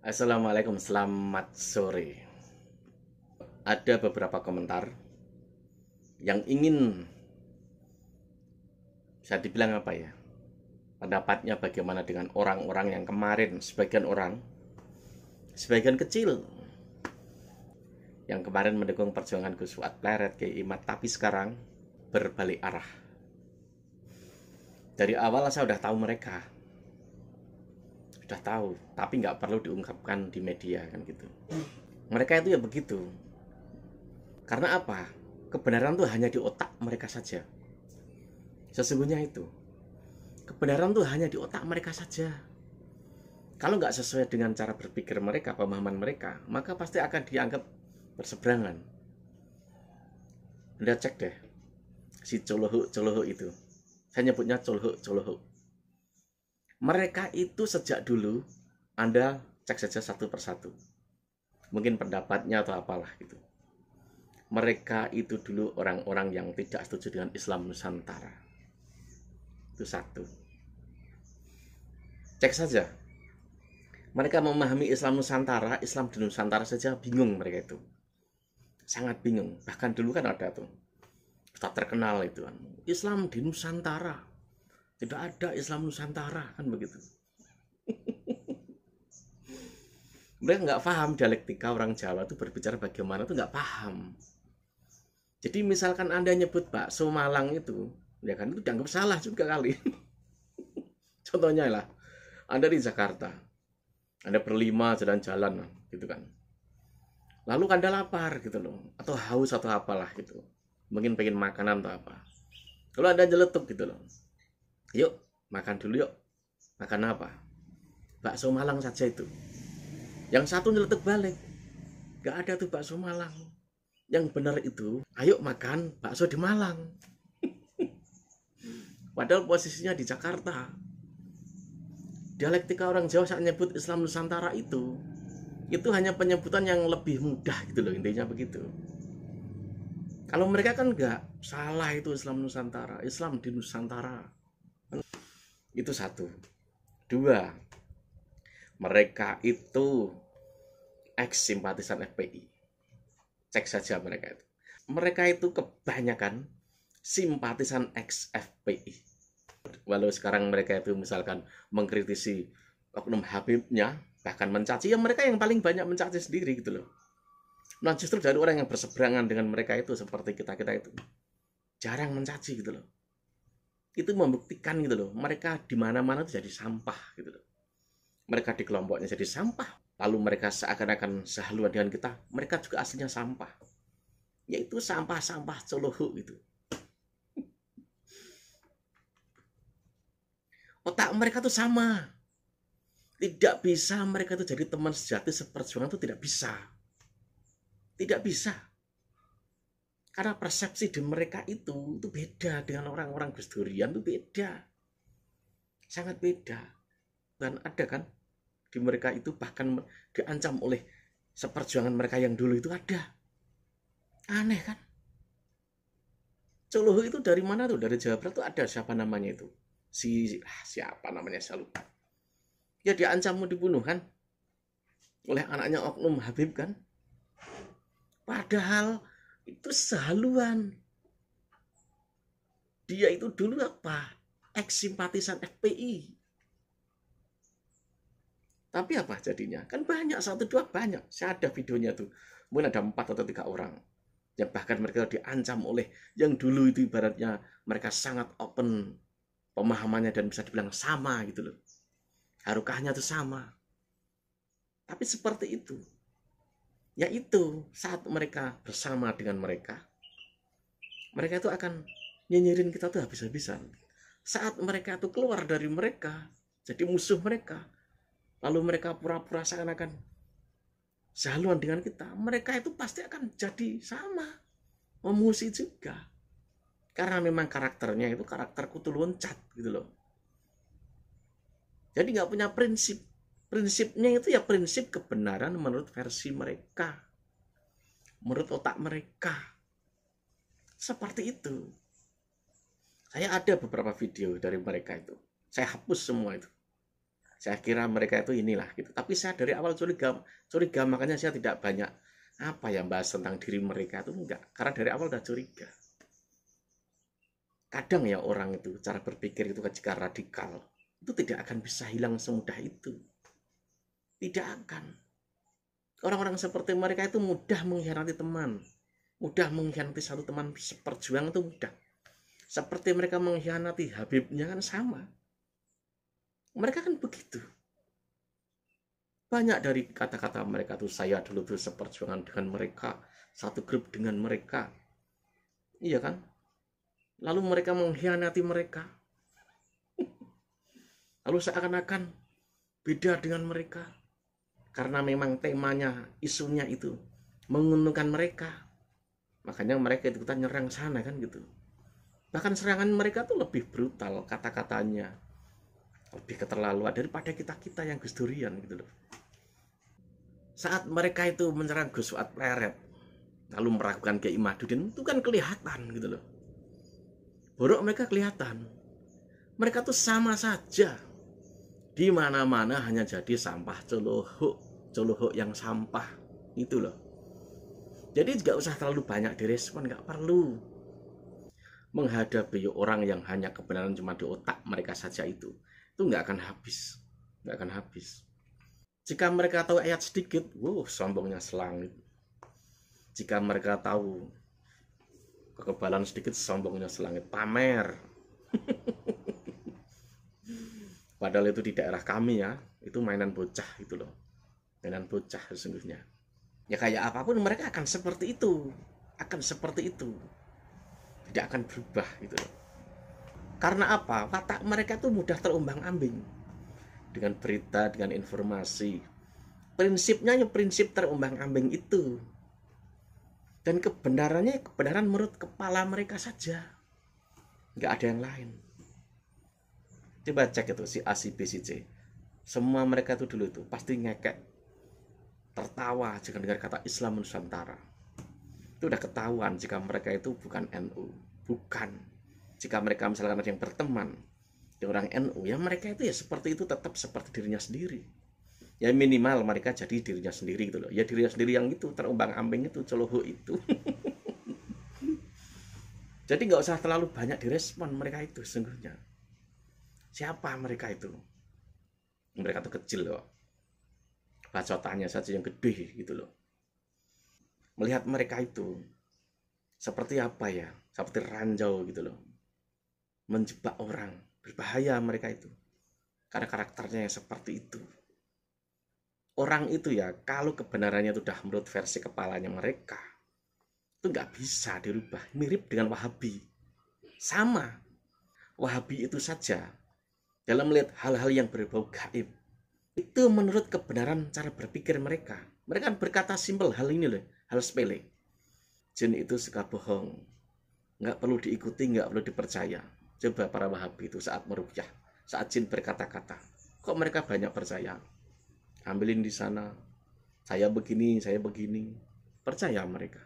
Assalamualaikum, selamat sore. Ada beberapa komentar yang ingin bisa dibilang apa ya, pendapatnya bagaimana dengan orang-orang yang kemarin, sebagian kecil yang kemarin mendukung perjuangan Gus Fuad Pleret, Kiai Imad, tapi sekarang berbalik arah. Dari awal saya udah tahu mereka, udah tahu, tapi nggak perlu diungkapkan di media kan gitu. Mereka itu ya begitu. Karena apa? Kebenaran tuh hanya di otak mereka saja. Sesungguhnya itu. Kebenaran tuh hanya di otak mereka saja. Kalau nggak sesuai dengan cara berpikir mereka, pemahaman mereka, maka pasti akan dianggap berseberangan. Anda cek deh, si coloho itu. Saya nyebutnya coloho. Mereka itu sejak dulu, Anda cek saja satu persatu. Mungkin pendapatnya atau apalah gitu. Mereka itu dulu orang-orang yang tidak setuju dengan Islam Nusantara. Itu satu. Cek saja. Mereka memahami Islam Nusantara, Islam di Nusantara saja bingung mereka itu. Sangat bingung. Bahkan dulu kan ada tuh, Ustaz terkenal itu kan. Islam di Nusantara. Tidak ada Islam Nusantara, kan begitu. Mereka nggak paham dialektika orang Jawa itu berbicara bagaimana tuh nggak paham. Jadi misalkan Anda nyebut bakso Malang itu, ya kan itu dianggap salah juga kali. Contohnya lah, Anda di Jakarta, Anda berlima jalan-jalan gitu kan. Lalu Anda lapar gitu loh, atau haus atau apalah gitu. Mungkin pengen makanan atau apa. Lalu Anda jeletuk gitu loh. Yuk, makan dulu yuk. Makan apa? Bakso Malang saja itu. Yang satu nyeletuk balik. Gak ada tuh bakso Malang. Yang benar itu, ayo makan bakso di Malang. Padahal posisinya di Jakarta. Dialektika orang Jawa saat nyebut Islam Nusantara itu hanya penyebutan yang lebih mudah gitu loh, intinya begitu. Kalau mereka kan nggak salah, itu Islam Nusantara, Islam di Nusantara. Itu satu. Dua, mereka itu ex-simpatisan FPI. Cek saja mereka itu. Mereka itu kebanyakan simpatisan ex-FPI. Walau sekarang mereka itu misalkan mengkritisi oknum Habibnya, bahkan mencaci, ya mereka yang paling banyak mencaci sendiri gitu loh. Nah justru dari orang yang berseberangan dengan mereka itu, seperti kita-kita itu, jarang mencaci gitu loh. Itu membuktikan gitu loh, mereka di mana-mana itu jadi sampah gitu loh. Mereka di kelompoknya jadi sampah, lalu mereka seakan-akan sehaluan dengan kita, mereka juga aslinya sampah, yaitu sampah-sampah coloho gitu. Otak mereka tuh sama, tidak bisa mereka itu jadi teman sejati seperjuangan, itu tidak bisa, karena persepsi di mereka itu beda dengan orang-orang Gus Durian, itu beda, sangat beda. Dan ada kan di mereka itu bahkan diancam oleh seperjuangan mereka yang dulu itu ada. Aneh kan? Coloho itu dari mana tuh? Dari Jawa Barat tuh ada, siapa namanya itu? Siapa namanya saya lupa. Ya diancam mau dibunuh kan? Oleh anaknya oknum Habib kan? Padahal itu sehaluan. Dia itu dulu apa? Ex-simpatisan FPI. Tapi apa jadinya? Kan banyak, satu dua banyak. Saya ada videonya tuh. Mungkin ada 4 atau 3 orang. Yang bahkan mereka diancam oleh yang dulu itu ibaratnya mereka sangat open pemahamannya dan bisa dibilang sama gitu loh. Harukahnya tuh sama. Tapi seperti itu. Yaitu saat mereka bersama dengan mereka itu akan nyinyirin kita tuh habis-habisan. Saat mereka tuh keluar dari mereka, jadi musuh mereka, lalu mereka pura-pura seakan-akan sehaluan dengan kita, mereka itu pasti akan jadi sama, memusuhi juga. Karena memang karakternya itu karakter kutu loncat gitu loh. Jadi nggak punya prinsip. Prinsipnya itu ya prinsip kebenaran menurut versi mereka, menurut otak mereka. Seperti itu. Saya ada beberapa video dari mereka itu. Saya hapus semua itu. Saya kira mereka itu inilah gitu. Tapi saya dari awal curiga, makanya saya tidak banyak bahas tentang diri mereka itu, enggak. Karena dari awal udah curiga. Kadang ya orang itu cara berpikir itu jika radikal, itu tidak akan bisa hilang semudah itu. Tidak akan. Orang-orang seperti mereka itu mudah mengkhianati teman, mudah mengkhianati satu teman seperjuangan itu mudah. Seperti mereka mengkhianati Habibnya kan sama. Mereka kan begitu. Banyak dari kata-kata mereka tuh, saya dulu tuh seperjuangan dengan mereka, satu grup dengan mereka. Iya kan? Lalu mereka mengkhianati mereka. Lalu seakan-akan beda dengan mereka. Karena memang temanya, isunya itu menguntungkan mereka. Makanya mereka ikutan nyerang sana kan gitu. Bahkan serangan mereka tuh lebih brutal kata-katanya. Lebih keterlaluan daripada kita-kita yang Gus Durian gitu loh. Saat mereka itu menyerang Gus Fuad Pleret, lalu meragukan Kiai Madudin, itu kan kelihatan gitu loh. Borok mereka kelihatan. Mereka tuh sama saja. Di mana-mana hanya jadi sampah coloho yang sampah itu loh. Jadi nggak usah terlalu banyak direspon, nggak perlu menghadapi orang yang hanya kebenaran cuma di otak mereka saja itu nggak akan habis. Jika mereka tahu ayat sedikit, sombongnya selangit. Jika mereka tahu kekebalan sedikit, sombongnya selangit, pamer. Padahal itu di daerah kami ya, itu mainan bocah gitu loh. Mainan bocah sesungguhnya. Ya kayak apapun mereka akan seperti itu. Tidak akan berubah gitu loh. Karena apa? Watak mereka tuh mudah terombang-ambing dengan berita, dengan informasi. Prinsipnya prinsip terombang-ambing itu. Dan kebenarannya kebenaran menurut kepala mereka saja. Nggak ada yang lain. Coba cek itu si A, si B, si C. Semua mereka itu dulu itu pasti ngekek, tertawa jika dengar kata Islam Nusantara. Itu udah ketahuan jika mereka itu bukan NU. Bukan. Jika mereka misalkan ada yang berteman dengan orang NU, ya mereka itu ya seperti itu, tetap seperti dirinya sendiri. Ya minimal mereka jadi dirinya sendiri gitu loh. Ya dirinya sendiri yang itu, terombang-ambing itu, celoho itu. Jadi nggak usah terlalu banyak direspon mereka itu sesungguhnya. Siapa mereka itu? Mereka tuh kecil loh. Bacotannya saja yang gede gitu loh. Melihat mereka itu seperti apa ya? Seperti ranjau gitu loh. Menjebak orang, berbahaya mereka itu. Karena karakternya yang seperti itu. Orang itu ya, kalau kebenarannya itu udah menurut versi kepalanya mereka, itu nggak bisa dirubah. Mirip dengan Wahabi. Sama. Wahabi itu saja, dalam melihat hal-hal yang berbau gaib, itu menurut kebenaran cara berpikir mereka. Mereka berkata simpel hal ini loh, hal sepele. Jin itu suka bohong. Nggak perlu diikuti, nggak perlu dipercaya. Coba para Wahabi itu saat meruqyah, saat jin berkata-kata, kok mereka banyak percaya? Ambilin di sana, saya begini, percaya mereka.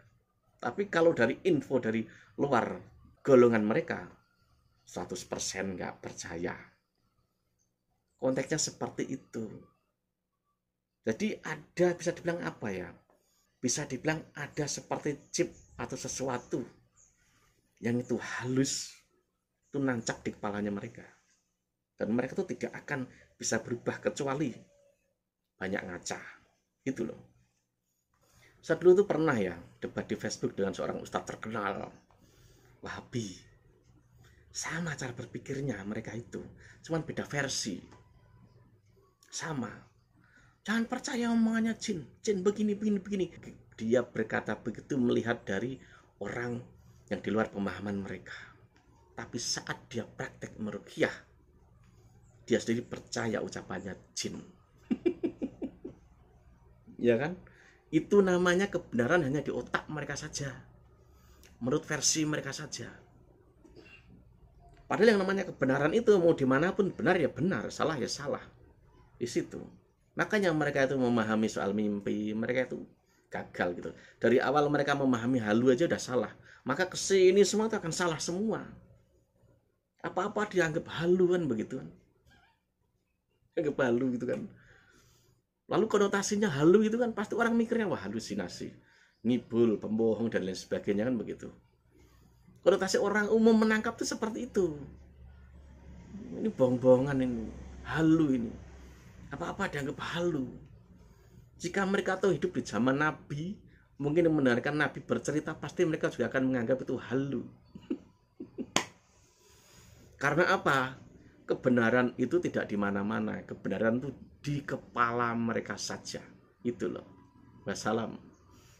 Tapi kalau dari info dari luar golongan mereka, 100% nggak percaya. Konteksnya seperti itu. Jadi ada, bisa dibilang apa ya? Bisa dibilang ada seperti chip atau sesuatu yang itu halus, itu nancap di kepalanya mereka. Dan mereka itu tidak akan bisa berubah kecuali banyak ngaca. Gitu loh. Saya dulu tuh pernah ya debat di Facebook dengan seorang ustadz terkenal Wahabi. Sama cara berpikirnya mereka itu, cuman beda versi. Sama. Jangan percaya omongannya jin begini. Dia berkata begitu melihat dari orang yang di luar pemahaman mereka. Tapi saat dia praktek meruqyah, dia sendiri percaya ucapannya jin. Ya kan? Itu namanya kebenaran hanya di otak mereka saja. Menurut versi mereka saja. Padahal yang namanya kebenaran itu mau dimanapun benar ya benar, salah ya salah. Di situ. Makanya mereka itu memahami soal mimpi, mereka itu gagal gitu. Dari awal mereka memahami halu aja udah salah. Maka kesini semua itu akan salah semua. Apa-apa dianggap haluan begitu. Dianggap halu gitu kan. Lalu konotasinya halu itu kan pasti orang mikirnya wah halusinasi, ngibul, pembohong dan lain sebagainya kan begitu. Konotasi orang umum menangkap itu seperti itu. Ini bohong-bohongan ini, halu ini. Apa-apa dianggap halu. Jika mereka tahu hidup di zaman Nabi, mungkin mendengarkan Nabi bercerita, pasti mereka juga akan menganggap itu halu. Karena apa? Kebenaran itu tidak di mana-mana. Kebenaran itu di kepala mereka saja. Itu loh. Wassalam.